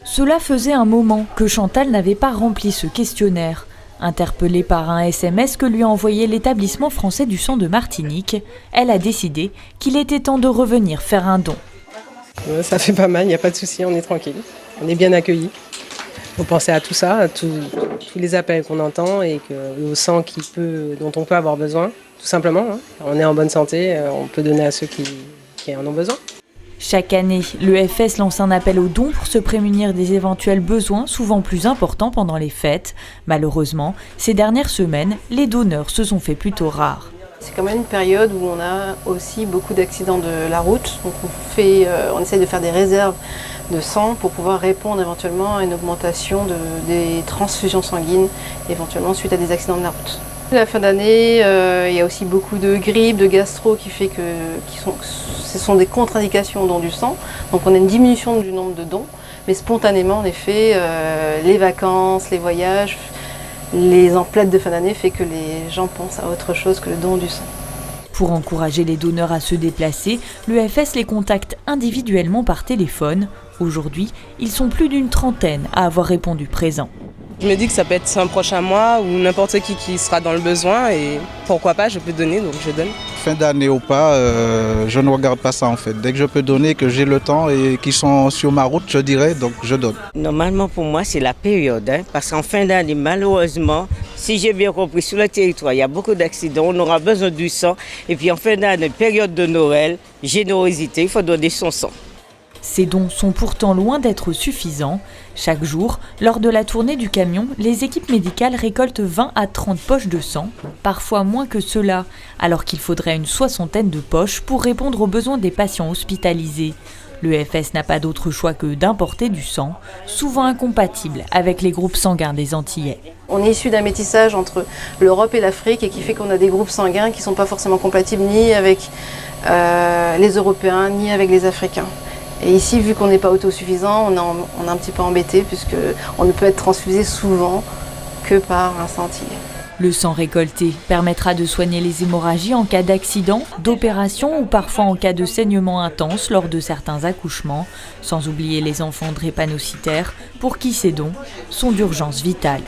Cela faisait un moment que Chantal n'avait pas rempli ce questionnaire. Interpellée par un SMS que lui a envoyé l'établissement français du sang de Martinique, elle a décidé qu'il était temps de revenir faire un don. Ça fait pas mal, il n'y a pas de souci, on est tranquille, on est bien accueillis. Il faut penser à tout ça, à tous les appels qu'on entend et au sang dont on peut avoir besoin, tout simplement. On est en bonne santé, on peut donner à ceux qui en ont besoin. Chaque année, l'EFS lance un appel aux dons pour se prémunir des éventuels besoins souvent plus importants pendant les fêtes. Malheureusement, ces dernières semaines, les donneurs se sont fait plutôt rares. C'est quand même une période où on a aussi beaucoup d'accidents de la route. Donc on essaie de faire des réserves de sang pour pouvoir répondre éventuellement à une augmentation des transfusions sanguines, éventuellement suite à des accidents de la route. À la fin d'année, il y a aussi beaucoup de grippe, de gastro qui fait que ce sont des contre-indications au don du sang. Donc on a une diminution du nombre de dons, mais spontanément en effet, les vacances, les voyages, les emplettes de fin d'année fait que les gens pensent à autre chose que le don du sang. Pour encourager les donneurs à se déplacer, l'EFS les contacte individuellement par téléphone. Aujourd'hui, ils sont plus d'une trentaine à avoir répondu présent. Je me dis que ça peut être un prochain mois ou n'importe qui sera dans le besoin et pourquoi pas, je peux donner, donc je donne. Fin d'année ou pas, je ne regarde pas ça en fait. Dès que je peux donner, que j'ai le temps et qu'ils sont sur ma route, je dirais, donc je donne. Normalement pour moi c'est la période, parce qu'en fin d'année malheureusement, si j'ai bien compris, sur le territoire il y a beaucoup d'accidents, on aura besoin du sang et puis en fin d'année, période de Noël, générosité, il faut donner son sang. Ces dons sont pourtant loin d'être suffisants. Chaque jour, lors de la tournée du camion, les équipes médicales récoltent 20 à 30 poches de sang, parfois moins que cela, alors qu'il faudrait une soixantaine de poches pour répondre aux besoins des patients hospitalisés. L'EFS n'a pas d'autre choix que d'importer du sang, souvent incompatible avec les groupes sanguins des Antillais. On est issu d'un métissage entre l'Europe et l'Afrique et qui fait qu'on a des groupes sanguins qui ne sont pas forcément compatibles ni avec les Européens ni avec les Africains. Et ici, vu qu'on n'est pas autosuffisant, on est un petit peu embêté puisqu'on ne peut être transfusé souvent que par un sang antillais. Le sang récolté permettra de soigner les hémorragies en cas d'accident, d'opération ou parfois en cas de saignement intense lors de certains accouchements, sans oublier les enfants drépanocytaires pour qui ces dons sont d'urgence vitale.